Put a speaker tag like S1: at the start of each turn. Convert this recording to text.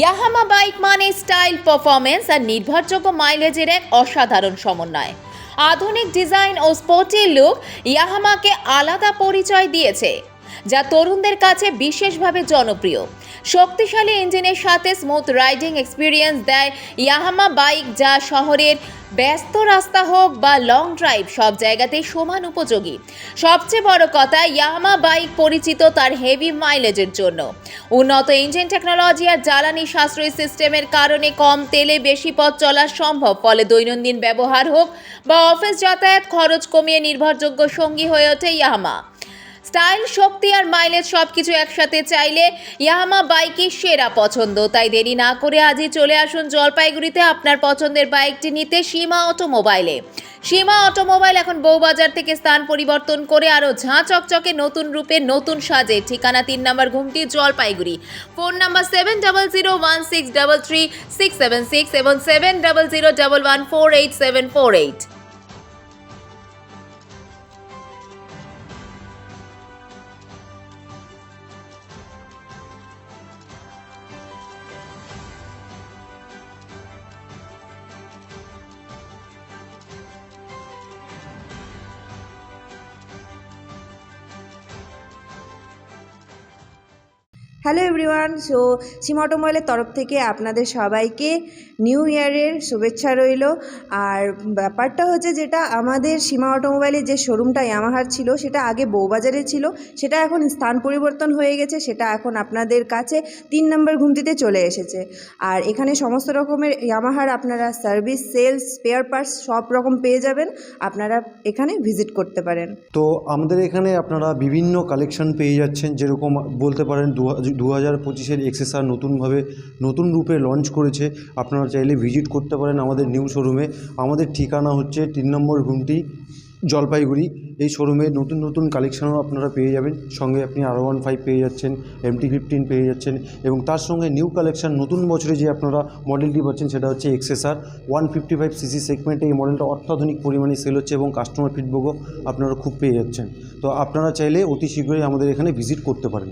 S1: Yamaha bike মানে style, performance আর নির্ভরযোগ্য মাইলেজের এক অসাধারণ সমন্বয়। আধুনিক ডিজাইন ও স্পোর্টি লুক ইয়াহামাকে আলাদা পরিচয় দিয়েছে, যা তরুণদের কাছে বিশেষভাবে জনপ্রিয়। শক্তিশালী ইঞ্জিনের সাথে স্মুথ রাইডিং এক্সপিরিয়েন্স দেয় ইয়াহামা বাইক, যা শহরের ব্যস্ত রাস্তা হোক বা লং ড্রাইভ সব জায়গাতেই সমান উপযোগী। সবচেয়ে বড় কথা, ইয়াহামা বাইক পরিচিত তার হেভি মাইলেজের জন্য। উন্নত ইঞ্জিন টেকনোলজি আর জ্বালানি সাশ্রয়ী সিস্টেমের কারণে কম তেলে বেশি পথ চলা সম্ভব। ফলে দৈনন্দিন ব্যবহার হোক বা অফিস যাতায়াত, খরচ কমিয়ে নির্ভরযোগ্য সঙ্গী হয়ে ওঠে ইয়াহামা। স্টাইল, শক্তি আর মাইলেজ সবকিছু একসাথে চাইলে ইয়াহামা বাইকই সেরা পছন্দ। তাই দেরি না করে আজই চলে আসুন জলপাইগুড়িতে আপনার পছন্দের বাইকটি নিতে সীমা অটোমোবাইলে। সীমা অটোমোবাইল এখন বউবাজার থেকে স্থান পরিবর্তন করে আরও ঝাঁ চকচকে নতুন রূপে, নতুন সাজে। ঠিকানা 3 নম্বর ঘুমটি, জলপাইগুড়ি। ফোন নাম্বার 7001633676 এবং 7011484748।
S2: হ্যালো এভরিওয়ান, সীমা অটোমোবাইলের তরফ থেকে আপনাদের সবাইকে নিউ ইয়ারের শুভেচ্ছা রইল। আর ব্যাপারটা হচ্ছে, যেটা আমাদের সীমা অটোমোবাইলের যে শোরুমটা ইয়ামাহার ছিল, সেটা আগে বউবাজারে ছিল, সেটা এখন স্থান পরিবর্তন হয়ে গেছে। সেটা এখন আপনাদের কাছে 3 নম্বর ঘুমটিতে চলে এসেছে। আর এখানে সমস্ত রকমের ইয়ামাহার আপনারা সার্ভিস, সেলস, স্পেয়ার পার্টস সব রকম পেয়ে যাবেন। আপনারা এখানে ভিজিট করতে পারেন।
S3: তো আমাদের এখানে আপনারা বিভিন্ন কালেকশন পেয়ে যাচ্ছেন, যেরকম বলতে পারেন 2025-এর এক্সেসার নতুন রূপে লঞ্চ করেছে। আপনারা চাইলে ভিজিট করতে পারেন আমাদের নিউ শোরুমে। আমাদের ঠিকানা হচ্ছে 3 নম্বর ঘুমটি, জলপাইগুড়ি। এই শোরুমে নতুন কালেকশনও আপনারা পেয়ে যাবেন। সঙ্গে আপনি R15 পেয়ে যাচ্ছেন, MT-15 পেয়ে যাচ্ছেন, এবং তার সঙ্গে নিউ কালেকশন নতুন বছরে যে আপনারা মডেলটি পাচ্ছেন সেটা হচ্ছে এক্সেসার 155cc সেগমেন্টে। এই মডেলটা অত্যাধুনিক পরিমাণে সেল হচ্ছে এবং কাস্টমার ফিডব্যাকও আপনারা খুব পেয়ে যাচ্ছেন। তো আপনারা চাইলে অতি শীঘ্রই আমাদের এখানে ভিজিট করতে পারেন।